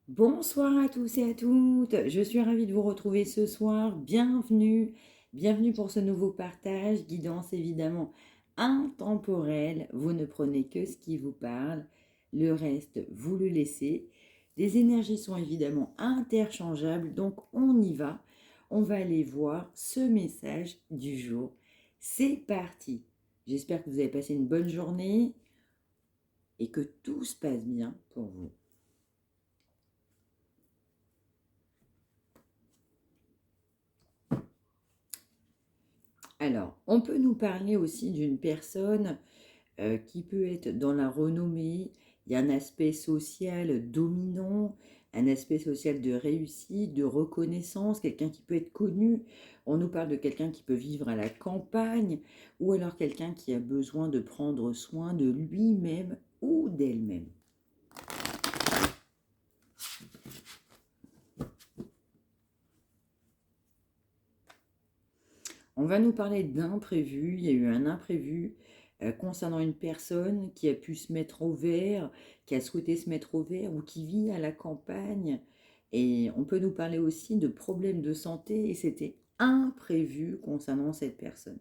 Bonsoir à tous et à toutes, je suis ravie de vous retrouver ce soir, bienvenue pour ce nouveau partage, guidance évidemment intemporelle, vous ne prenez que ce qui vous parle, le reste vous le laissez. Les énergies sont évidemment interchangeables, donc on va aller voir ce message du jour. C'est parti, j'espère que vous avez passé une bonne journée et que tout se passe bien pour vous. Alors, on peut nous parler aussi d'une personne qui peut être dans la renommée. Il y a un aspect social dominant, un aspect social de réussite, de reconnaissance, quelqu'un qui peut être connu. On nous parle de quelqu'un qui peut vivre à la campagne, ou alors quelqu'un qui a besoin de prendre soin de lui-même ou d'elle-même. On va nous parler d'imprévu. Il y a eu un imprévu concernant une personne qui a pu se mettre au vert, qui a souhaité se mettre au vert ou qui vit à la campagne. Et on peut nous parler aussi de problèmes de santé et c'était imprévu concernant cette personne.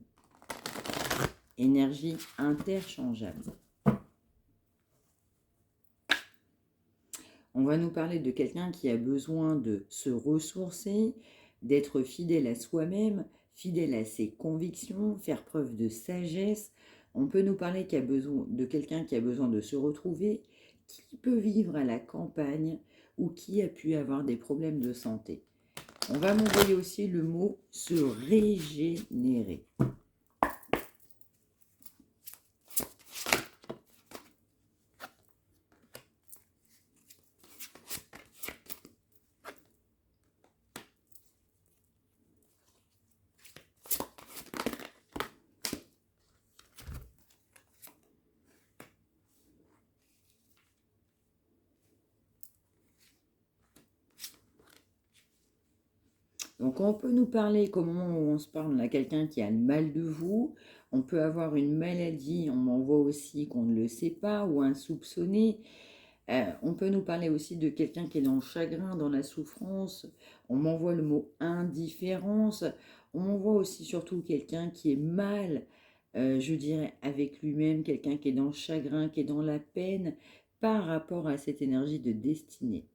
Énergie interchangeable. On va nous parler de quelqu'un qui a besoin de se ressourcer, d'être fidèle à soi-même, fidèle à ses convictions, faire preuve de sagesse. On peut nous parler de quelqu'un qui a besoin de se retrouver, qui peut vivre à la campagne ou qui a pu avoir des problèmes de santé. On va m'envoyer aussi le mot se régénérer. Donc on peut nous parler, comme au moment où on se parle, on a quelqu'un qui a le mal de vous, on peut avoir une maladie, on m'envoie aussi qu'on ne le sait pas, ou un soupçonné. On peut nous parler aussi de quelqu'un qui est dans le chagrin, dans la souffrance, on m'envoie le mot indifférence, on m'envoie aussi surtout quelqu'un qui est mal, je dirais, avec lui-même, quelqu'un qui est dans le chagrin, qui est dans la peine, par rapport à cette énergie de destinée.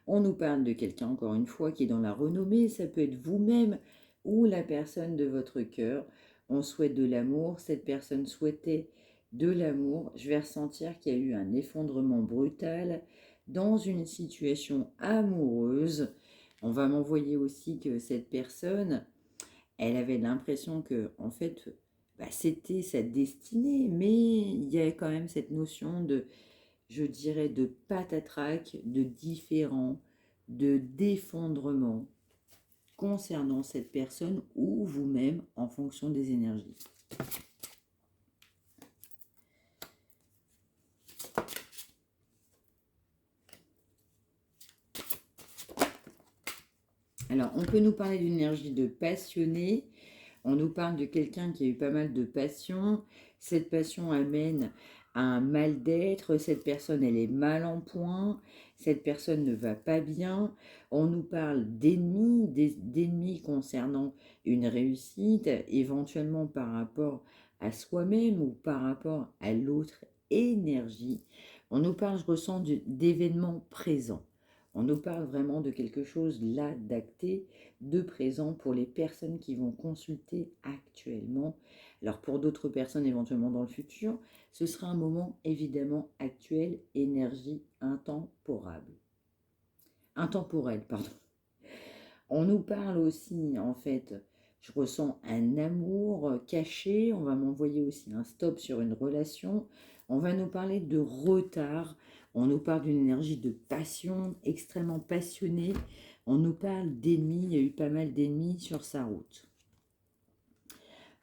On nous parle de quelqu'un, encore une fois, qui est dans la renommée. Ça peut être vous-même ou la personne de votre cœur. On souhaite de l'amour. Cette personne souhaitait de l'amour. Je vais ressentir qu'il y a eu un effondrement brutal dans une situation amoureuse. On va m'envoyer aussi que cette personne, elle avait l'impression que, en fait, c'était sa destinée, mais il y a quand même cette notion de, je dirais, de patatrac, de différent, de d'effondrement concernant cette personne ou vous-même en fonction des énergies. Alors, on peut nous parler d'une énergie de passionné. On nous parle de quelqu'un qui a eu pas mal de passion. Cette passion amène à un mal-d'être. Cette personne, elle est mal en point. Cette personne ne va pas bien. On nous parle d'ennemis, d'ennemis concernant une réussite, éventuellement par rapport à soi-même ou par rapport à l'autre énergie. On nous parle, je ressens, d'événements présents. On nous parle vraiment de quelque chose là d'acté, de présent pour les personnes qui vont consulter actuellement. Alors pour d'autres personnes éventuellement dans le futur, ce sera un moment évidemment actuel, énergie intemporelle, pardon. On nous parle aussi, en fait, je ressens un amour caché, on va m'envoyer aussi un stop sur une relation, on va nous parler de retard, on nous parle d'une énergie de passion, extrêmement passionnée, on nous parle d'ennemis, il y a eu pas mal d'ennemis sur sa route.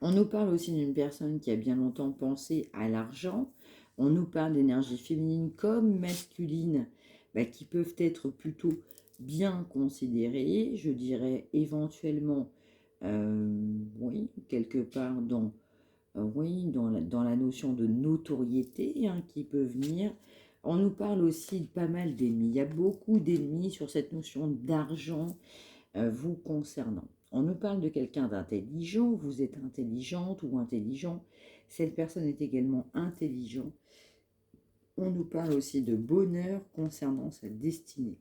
On nous parle aussi d'une personne qui a bien longtemps pensé à l'argent, on nous parle d'énergie féminine comme masculine, qui peuvent être plutôt bien considérées, je dirais éventuellement, oui, quelque part dans, oui, dans la notion de notoriété qui peut venir. On nous parle aussi de pas mal d'ennemis. Il y a beaucoup d'ennemis sur cette notion d'argent vous concernant. On nous parle de quelqu'un d'intelligent, vous êtes intelligente ou intelligent, cette personne est également intelligente. On nous parle aussi de bonheur concernant sa destinée.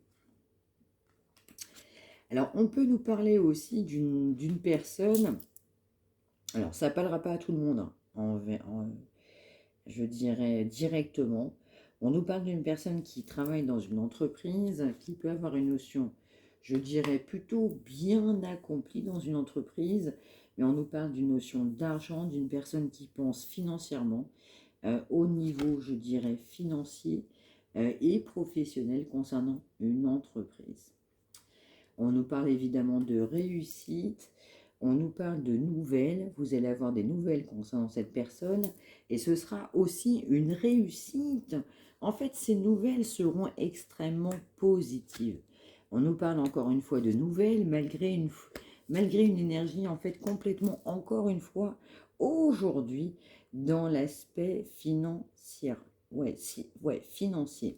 Alors, on peut nous parler aussi d'une personne, alors ça ne parlera pas à tout le monde, je dirais directement. On nous parle d'une personne qui travaille dans une entreprise, qui peut avoir une notion, je dirais, plutôt bien accomplie dans une entreprise, mais on nous parle d'une notion d'argent, d'une personne qui pense financièrement, au niveau, je dirais, financier et professionnel concernant une entreprise. On nous parle évidemment de réussite, on nous parle de nouvelles, vous allez avoir des nouvelles concernant cette personne, et ce sera aussi une réussite. En fait, ces nouvelles seront extrêmement positives. On nous parle encore une fois de nouvelles, malgré une énergie en fait complètement, encore une fois, aujourd'hui, dans l'aspect financier. Financier.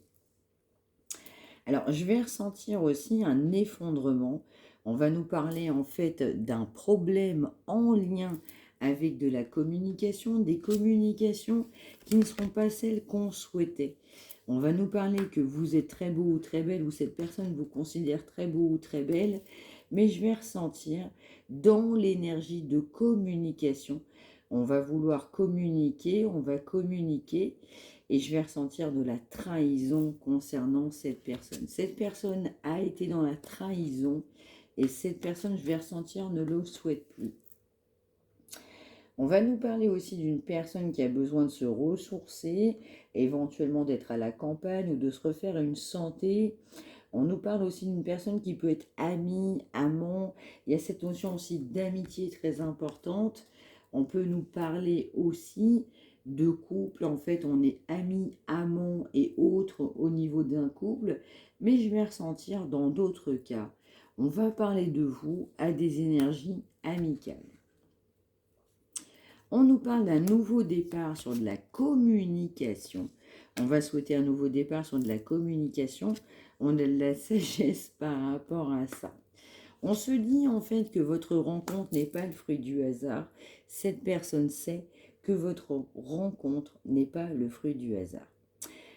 Alors, je vais ressentir aussi un effondrement. On va nous parler en fait d'un problème en lien avec de la communication, des communications qui ne seront pas celles qu'on souhaitait. On va nous parler que vous êtes très beau ou très belle, ou cette personne vous considère très beau ou très belle, mais je vais ressentir dans l'énergie de communication. On va vouloir communiquer, on va communiquer, et je vais ressentir de la trahison concernant cette personne. Cette personne a été dans la trahison, et cette personne, je vais ressentir, ne le souhaite plus. On va nous parler aussi d'une personne qui a besoin de se ressourcer, éventuellement d'être à la campagne ou de se refaire une santé. On nous parle aussi d'une personne qui peut être amie, amant. Il y a cette notion aussi d'amitié très importante. On peut nous parler aussi de couple. En fait, on est amis, amants et autres au niveau d'un couple. Mais je vais ressentir dans d'autres cas. On va parler de vous à des énergies amicales. On nous parle d'un nouveau départ sur de la communication. On va souhaiter un nouveau départ sur de la communication. On a de la sagesse par rapport à ça. On se dit en fait que votre rencontre n'est pas le fruit du hasard. Cette personne sait que votre rencontre n'est pas le fruit du hasard.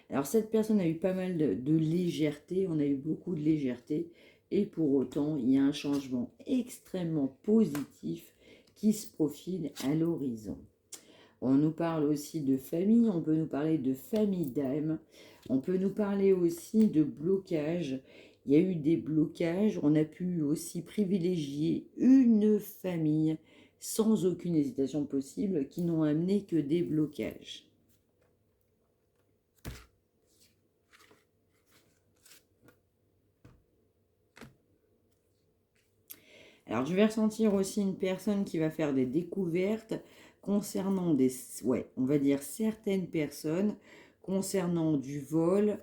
Alors cette personne a eu pas mal de légèreté, on a eu beaucoup de légèreté, et pour autant il y a un changement extrêmement positif qui se profile à l'horizon. On nous parle aussi de famille, on peut nous parler de famille d'âme, on peut nous parler aussi de blocage. Il y a eu des blocages, on a pu aussi privilégier une famille sans aucune hésitation possible qui n'ont amené que des blocages. Alors, je vais ressentir aussi une personne qui va faire des découvertes concernant on va dire certaines personnes, concernant du vol,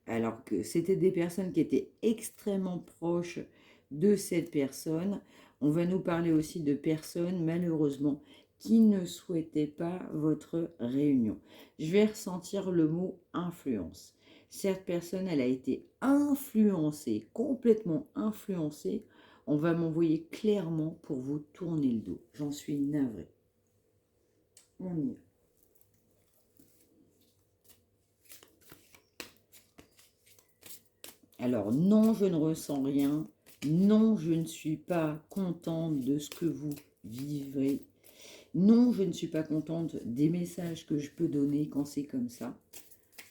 alors que c'était des personnes qui étaient extrêmement proches de cette personne. On va nous parler aussi de personnes, malheureusement, qui ne souhaitaient pas votre réunion. Je vais ressentir le mot influence. Cette personne, elle a été influencée, complètement influencée. On va m'envoyer clairement pour vous tourner le dos. J'en suis navrée. On y va. Alors, non, je ne ressens rien. Non, je ne suis pas contente de ce que vous vivez. Non, je ne suis pas contente des messages que je peux donner quand c'est comme ça.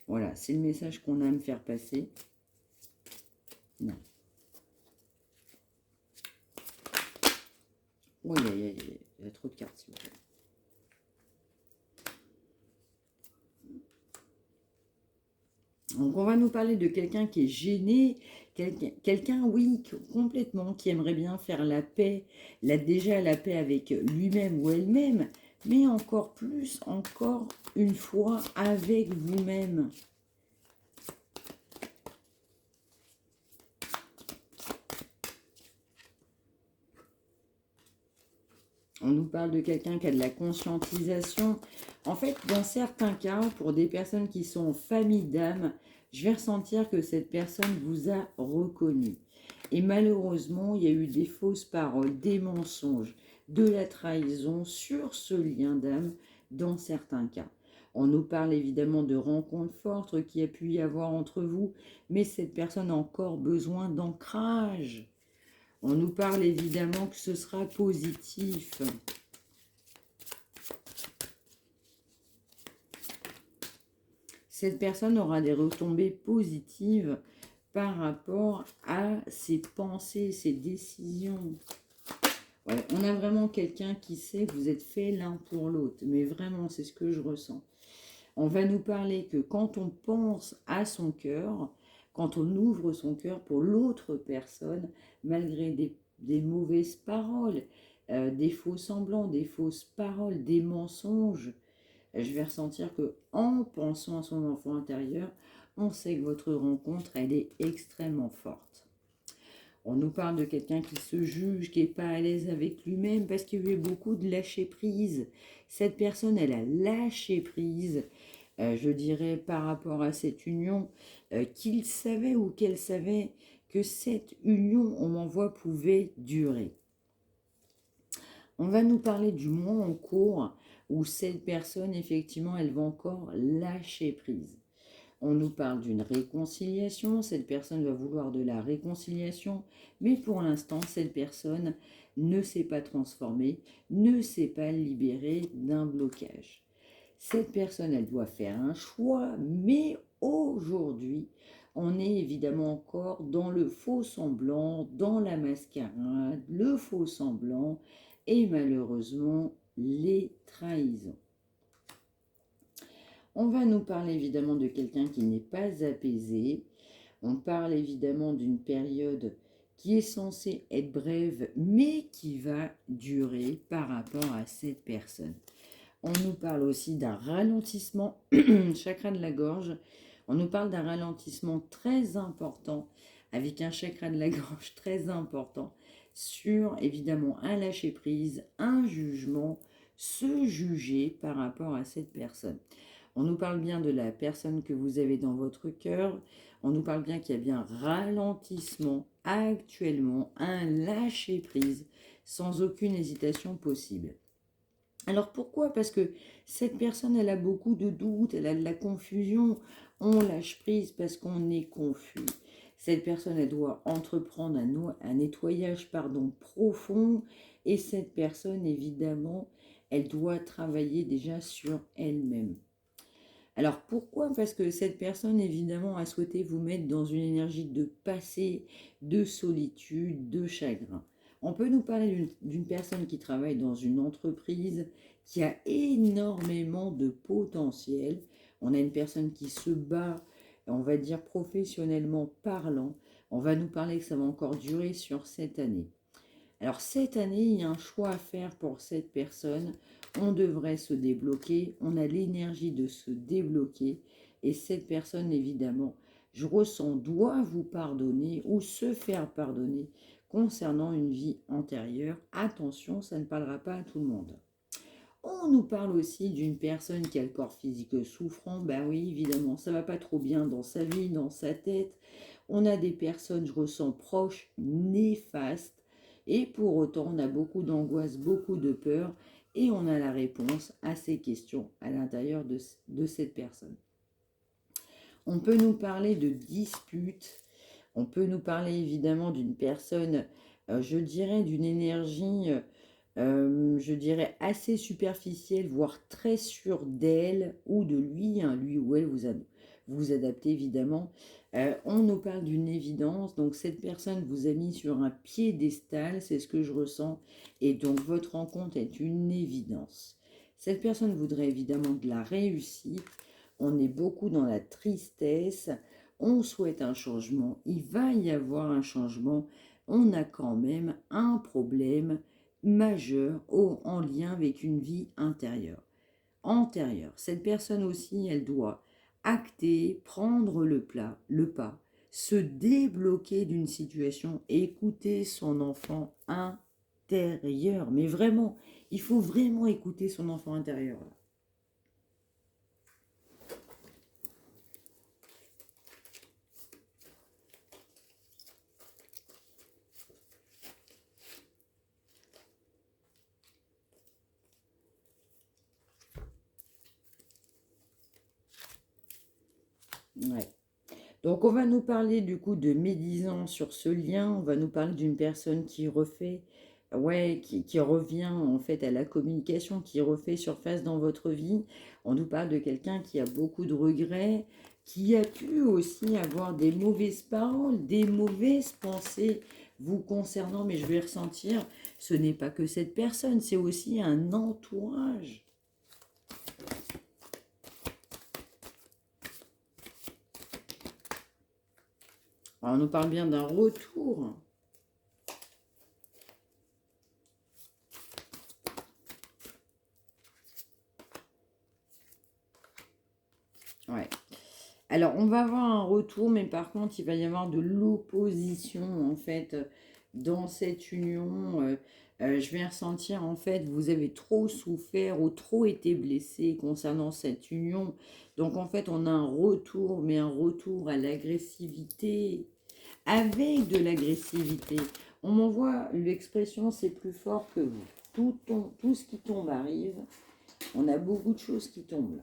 Voilà, c'est le message qu'on a à me faire passer. Non. Oui, il y a trop de cartes, s'il vous plaît. Donc, on va nous parler de quelqu'un qui est gêné, quelqu'un, oui, complètement, qui aimerait bien faire la paix, déjà la paix avec lui-même ou elle-même, mais encore plus, encore une fois, avec vous-même. On nous parle de quelqu'un qui a de la conscientisation. En fait, dans certains cas, pour des personnes qui sont en famille d'âme, Je vais ressentir que cette personne vous a reconnu. Et malheureusement, il y a eu des fausses paroles, des mensonges, de la trahison sur ce lien d'âme dans certains cas. On nous parle évidemment de rencontres fortes qu'il y a pu y avoir entre vous, mais cette personne a encore besoin d'ancrage. On nous parle évidemment que ce sera positif. Cette personne aura des retombées positives par rapport à ses pensées, ses décisions. Ouais, on a vraiment quelqu'un qui sait que vous êtes faits l'un pour l'autre. Mais vraiment, c'est ce que je ressens. On va nous parler que quand on pense à son cœur, quand on ouvre son cœur pour l'autre personne, malgré des mauvaises paroles, des faux semblants, des fausses paroles, des mensonges, je vais ressentir que en pensant à son enfant intérieur, on sait que votre rencontre, elle est extrêmement forte. On nous parle de quelqu'un qui se juge, qui n'est pas à l'aise avec lui-même parce qu'il y a eu beaucoup de lâcher prise. Cette personne, elle a lâché prise, je dirais, par rapport à cette union, qu'il savait ou qu'elle savait que cette union, on m'envoie, pouvait durer. On va nous parler du mois en cours où cette personne, effectivement, elle va encore lâcher prise. On nous parle d'une réconciliation, cette personne va vouloir de la réconciliation, mais pour l'instant, cette personne ne s'est pas transformée, ne s'est pas libérée d'un blocage. Cette personne, elle doit faire un choix, mais aujourd'hui, on est évidemment encore dans le faux semblant, dans la mascarade, le faux semblant et malheureusement les trahisons. On va nous parler évidemment de quelqu'un qui n'est pas apaisé. On parle évidemment d'une période qui est censée être brève, mais qui va durer par rapport à cette personne. On nous parle aussi d'un ralentissement, chakra de la gorge. On nous parle d'un ralentissement très important, avec un chakra de la gorge très important, sur évidemment un lâcher-prise, un jugement, se juger par rapport à cette personne. On nous parle bien de la personne que vous avez dans votre cœur. On nous parle bien qu'il y a bien un ralentissement actuellement, un lâcher-prise, sans aucune hésitation possible. Alors pourquoi? Parce que cette personne, elle a beaucoup de doutes, elle a de la confusion. On lâche prise parce qu'on est confus. Cette personne, elle doit entreprendre un nettoyage profond. Et cette personne, évidemment, elle doit travailler déjà sur elle-même. Alors pourquoi? Parce que cette personne, évidemment, a souhaité vous mettre dans une énergie de passé, de solitude, de chagrin. On peut nous parler d'une personne qui travaille dans une entreprise qui a énormément de potentiel. On a une personne qui se bat, on va dire professionnellement parlant. On va nous parler que ça va encore durer sur cette année. Alors cette année, il y a un choix à faire pour cette personne. On devrait se débloquer, on a l'énergie de se débloquer. Et cette personne, évidemment, je ressens, doit vous pardonner ou se faire pardonner concernant une vie antérieure. Attention, ça ne parlera pas à tout le monde. On nous parle aussi d'une personne qui a le corps physique souffrant. Ben oui, évidemment, ça ne va pas trop bien dans sa vie, dans sa tête. On a des personnes, je ressens, proches, néfastes. Et pour autant, on a beaucoup d'angoisse, beaucoup de peur, et on a la réponse à ces questions à l'intérieur de cette personne. On peut nous parler de disputes, on peut nous parler évidemment d'une personne, je dirais d'une énergie, je dirais assez superficielle, voire très sûre d'elle ou de lui, hein, lui ou elle, vous adaptez évidemment. On nous parle d'une évidence, donc cette personne vous a mis sur un piédestal, c'est ce que je ressens, et donc votre rencontre est une évidence. Cette personne voudrait évidemment de la réussite, on est beaucoup dans la tristesse, on souhaite un changement, il va y avoir un changement, on a quand même un problème majeur en lien avec une vie antérieure. Cette personne aussi, elle doit acter, prendre le pas, se débloquer d'une situation, écouter son enfant intérieur. Mais vraiment, il faut vraiment écouter son enfant intérieur. Là. Ouais. Donc, on va nous parler du coup de médisant sur ce lien. On va nous parler d'une personne qui refait, ouais, qui revient en fait à la communication, qui refait surface dans votre vie. On nous parle de quelqu'un qui a beaucoup de regrets, qui a pu aussi avoir des mauvaises paroles, des mauvaises pensées vous concernant, mais je vais ressentir, ce n'est pas que cette personne, c'est aussi un entourage. Alors, on nous parle bien d'un retour. Ouais. Alors, on va avoir un retour, mais par contre, il va y avoir de l'opposition, en fait, dans cette union. Je vais ressentir, en fait, vous avez trop souffert ou trop été blessé concernant cette union. Donc, en fait, on a un retour, mais un retour à l'agressivité, avec de l'agressivité. On m'envoie l'expression, c'est plus fort que vous. Tout ce qui tombe arrive. On a beaucoup de choses qui tombent là.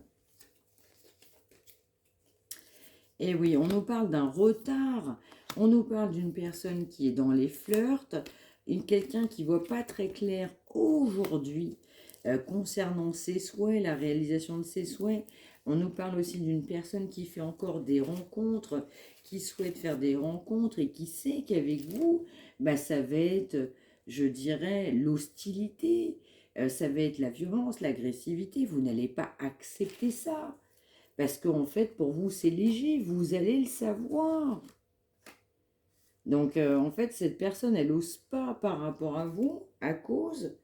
Et oui, on nous parle d'un retard, on nous parle d'une personne qui est dans les flirts, quelqu'un qui ne voit pas très clair aujourd'hui concernant ses souhaits, la réalisation de ses souhaits. On nous parle aussi d'une personne qui fait encore des rencontres, qui souhaite faire des rencontres et qui sait qu'avec vous, bah, ça va être, je dirais, l'hostilité, ça va être la violence, l'agressivité. Vous n'allez pas accepter ça. Parce qu'en fait, pour vous, c'est léger, vous allez le savoir. Donc, en fait, cette personne, elle n'ose pas par rapport à vous, à cause,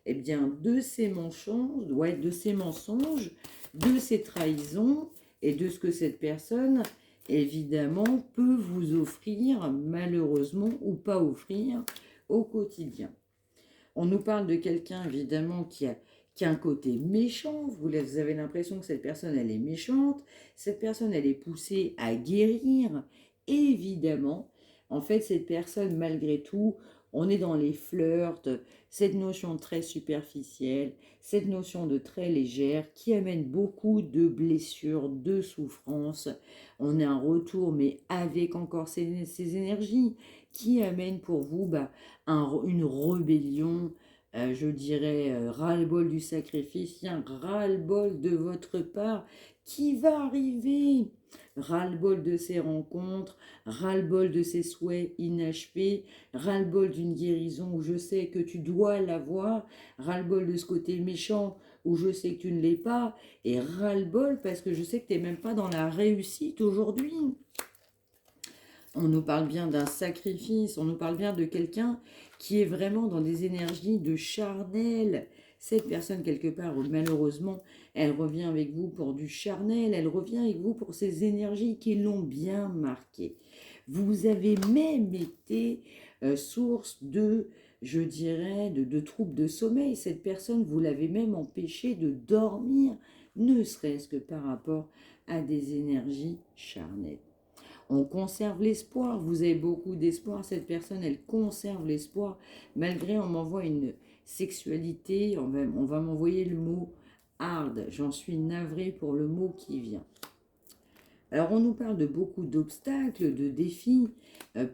eh bien, de ses mensonges, ouais, de ses mensonges, de ses trahisons, et de ce que cette personne, évidemment, peut vous offrir, malheureusement, ou pas offrir, au quotidien. On nous parle de quelqu'un, évidemment, qui a un côté méchant. Vous avez l'impression que cette personne, elle est méchante. Cette personne, elle est poussée à guérir. Évidemment, en fait, cette personne, malgré tout, on est dans les flirts, cette notion très superficielle, cette notion de très légère qui amène beaucoup de blessures, de souffrances. On a un retour, mais avec encore ces énergies qui amènent pour vous une rébellion, je dirais, ras-le-bol du sacrifice, un ras-le-bol de votre part qui va arriver, ras-le-bol de ces rencontres, ras-le-bol de ces souhaits inachevés, ras-le-bol d'une guérison où je sais que tu dois l'avoir, ras-le-bol de ce côté méchant où je sais que tu ne l'es pas, et ras-le-bol parce que je sais que tu n'es même pas dans la réussite aujourd'hui. On nous parle bien d'un sacrifice, on nous parle bien de quelqu'un qui est vraiment dans des énergies de charnel. Cette personne, quelque part, malheureusement, elle revient avec vous pour du charnel, elle revient avec vous pour ces énergies qui l'ont bien marqué. Vous avez même été source de, je dirais, de troubles de sommeil. Cette personne, vous l'avez même empêché de dormir, ne serait-ce que par rapport à des énergies charnelles. On conserve l'espoir, vous avez beaucoup d'espoir, cette personne, elle conserve l'espoir, malgré on m'envoie une sexualité, on va m'envoyer le mot hard, j'en suis navrée pour le mot qui vient. Alors on nous parle de beaucoup d'obstacles, de défis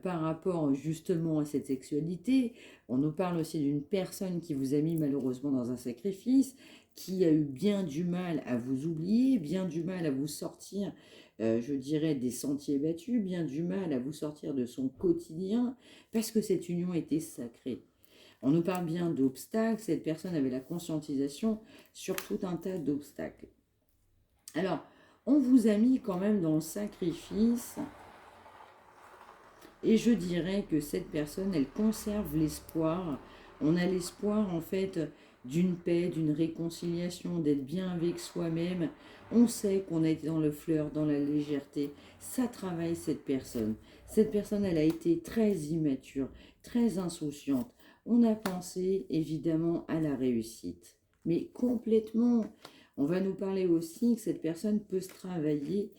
par rapport justement à cette sexualité. On nous parle aussi d'une personne qui vous a mis malheureusement dans un sacrifice, qui a eu bien du mal à vous oublier, bien du mal à vous sortir, je dirais, des sentiers battus, bien du mal à vous sortir de son quotidien, parce que cette union était sacrée. On nous parle bien d'obstacles, cette personne avait la conscientisation sur tout un tas d'obstacles. Alors, on vous a mis quand même dans le sacrifice, et je dirais que cette personne, elle conserve l'espoir. On a l'espoir, en fait, d'une paix, d'une réconciliation, d'être bien avec soi-même. On sait qu'on a été dans le flirt, dans la légèreté. Ça travaille cette personne. Cette personne, elle a été très immature, très insouciante. On a pensé, évidemment, à la réussite. Mais complètement. On va nous parler aussi que cette personne peut se travailler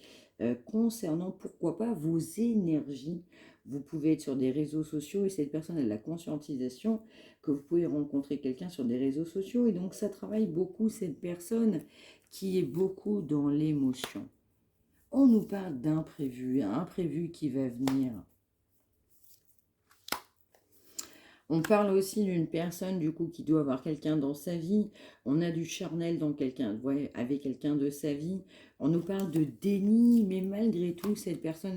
concernant, pourquoi pas, vos énergies. Vous pouvez être sur des réseaux sociaux et cette personne a la conscientisation que vous pouvez rencontrer quelqu'un sur des réseaux sociaux. Et donc, ça travaille beaucoup cette personne qui est beaucoup dans l'émotion. On nous parle d'imprévu, un imprévu qui va venir. On parle aussi d'une personne, du coup, qui doit avoir quelqu'un dans sa vie. On a du charnel dans quelqu'un, ouais, avec quelqu'un de sa vie. On nous parle de déni, mais malgré tout, cette personne,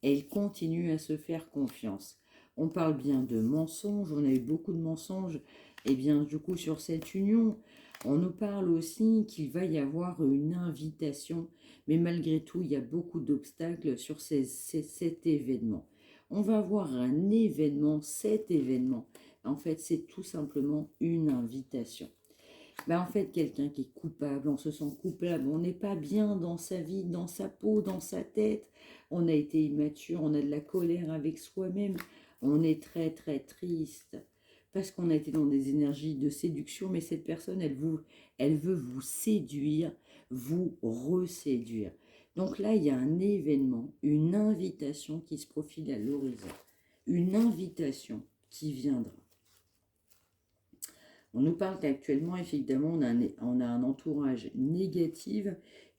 elle continue à se faire confiance. On parle bien de mensonges, on a eu beaucoup de mensonges, et bien, du coup, sur cette union. On nous parle aussi qu'il va y avoir une invitation, mais malgré tout, il y a beaucoup d'obstacles sur cet événement. On va avoir un événement, cet événement. En fait, c'est tout simplement une invitation. Ben, en fait, quelqu'un qui est coupable, on se sent coupable, on n'est pas bien dans sa vie, dans sa peau, dans sa tête. On a été immature, on a de la colère avec soi-même. On est très, très triste parce qu'on a été dans des énergies de séduction, mais cette personne, elle veut vous séduire, vous reséduire. Donc là, il y a un événement, une invitation qui se profile à l'horizon. Une invitation qui viendra. On nous parle qu'actuellement, effectivement, on a un entourage négatif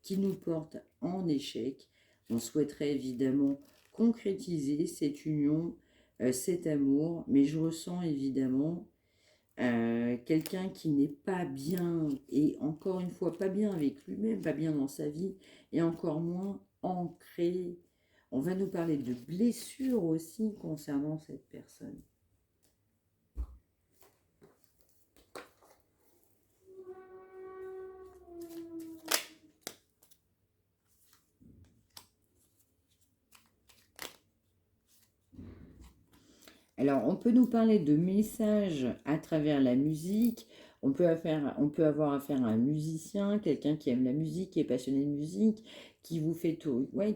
qui nous porte en échec. On souhaiterait évidemment concrétiser cette union, cet amour, mais je ressens évidemment quelqu'un qui n'est pas bien, et encore une fois, pas bien avec lui-même, pas bien dans sa vie, et encore moins ancré. On va nous parler de blessures aussi concernant cette personne. Alors, on peut nous parler de messages à travers la musique. On peut avoir affaire à un musicien, quelqu'un qui aime la musique, qui est passionné de musique, qui vous fait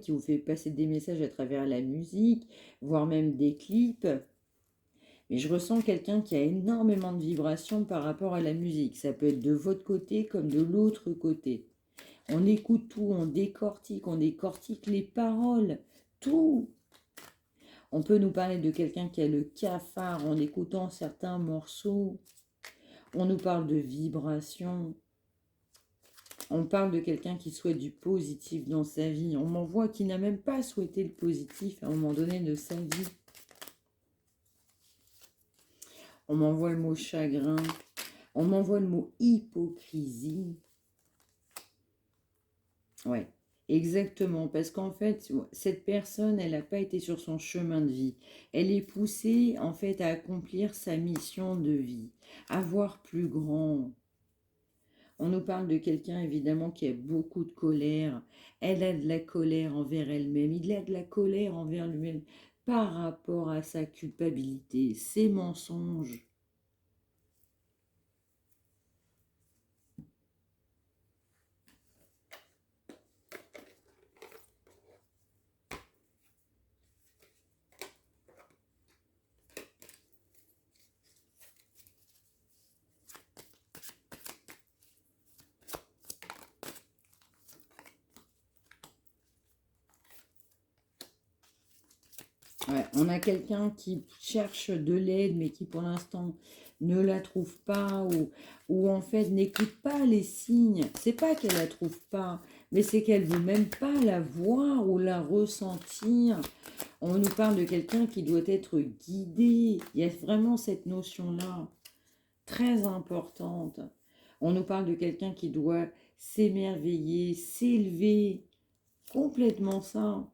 qui vous fait passer des messages à travers la musique, voire même des clips. Mais je ressens quelqu'un qui a énormément de vibrations par rapport à la musique. Ça peut être de votre côté comme de l'autre côté. On écoute tout, on décortique les paroles, tout. On peut nous parler de quelqu'un qui a le cafard en écoutant certains morceaux. On nous parle de vibrations. On parle de quelqu'un qui souhaite du positif dans sa vie. On m'envoie qui n'a même pas souhaité le positif à un moment donné de sa vie. On m'envoie le mot chagrin. On m'envoie le mot hypocrisie. Ouais, exactement. Parce qu'en fait, cette personne, elle n'a pas été sur son chemin de vie. Elle est poussée, en fait, à accomplir sa mission de vie. À voir plus grand. On nous parle de quelqu'un, évidemment, qui a beaucoup de colère. Elle a de la colère envers elle-même. Il a de la colère envers lui-même par rapport à sa culpabilité, ses mensonges. Ouais, on a quelqu'un qui cherche de l'aide, mais qui pour l'instant ne la trouve pas, ou en fait n'écoute pas les signes. C'est pas qu'elle la trouve pas, mais c'est qu'elle veut même pas la voir ou la ressentir. On nous parle de quelqu'un qui doit être guidé. Il y a vraiment cette notion-là, très importante. On nous parle de quelqu'un qui doit s'émerveiller, s'élever, complètement ça.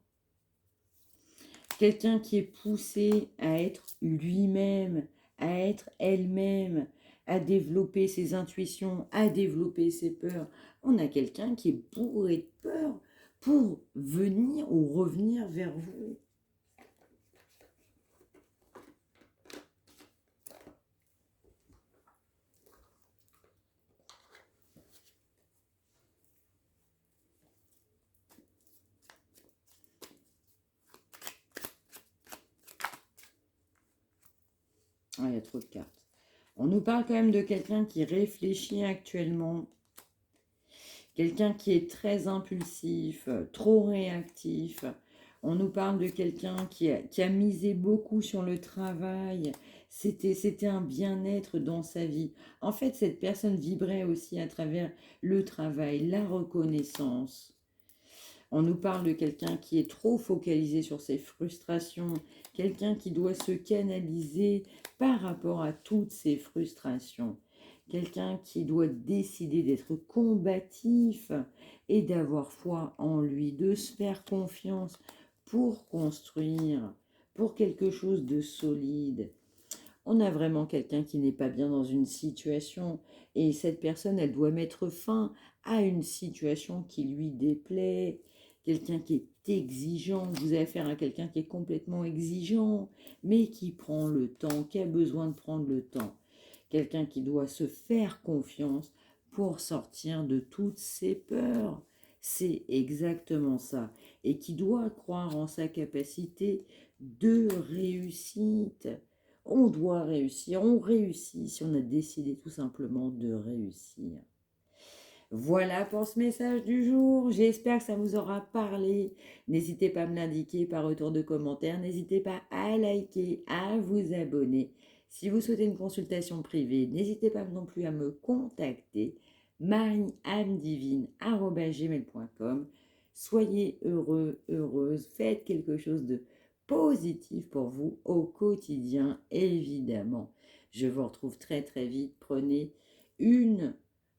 Quelqu'un qui est poussé à être lui-même, à être elle-même, à développer ses intuitions, à développer ses peurs. On a quelqu'un qui est bourré de peur pour venir ou revenir vers vous. Ah, il y a trop de cartes. On nous parle quand même de quelqu'un qui réfléchit actuellement. Quelqu'un qui est très impulsif, trop réactif. On nous parle de quelqu'un qui a misé beaucoup sur le travail. C'était un bien-être dans sa vie. En fait, cette personne vibrait aussi à travers le travail, la reconnaissance. On nous parle de quelqu'un qui est trop focalisé sur ses frustrations, quelqu'un qui doit se canaliser par rapport à toutes ses frustrations, quelqu'un qui doit décider d'être combatif et d'avoir foi en lui, de se faire confiance pour construire, pour quelque chose de solide. On a vraiment quelqu'un qui n'est pas bien dans une situation et cette personne, elle doit mettre fin à une situation qui lui déplaît. Quelqu'un qui est exigeant, vous avez affaire à quelqu'un qui est complètement exigeant, mais qui prend le temps, qui a besoin de prendre le temps. Quelqu'un qui doit se faire confiance pour sortir de toutes ses peurs. C'est exactement ça. Et qui doit croire en sa capacité de réussite. On doit réussir, on réussit si on a décidé tout simplement de réussir. Voilà pour ce message du jour. J'espère que ça vous aura parlé. N'hésitez pas à me l'indiquer par retour de commentaire. N'hésitez pas à liker, à vous abonner. Si vous souhaitez une consultation privée, n'hésitez pas non plus à me contacter. marieamedivine@gmail.com. Soyez heureux, heureuse. Faites quelque chose de positif pour vous au quotidien, évidemment. Je vous retrouve très très vite. Prenez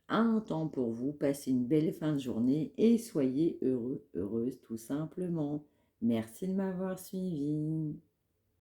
un temps pour vous, passez une belle fin de journée et soyez heureux, heureuse tout simplement. Merci de m'avoir suivi.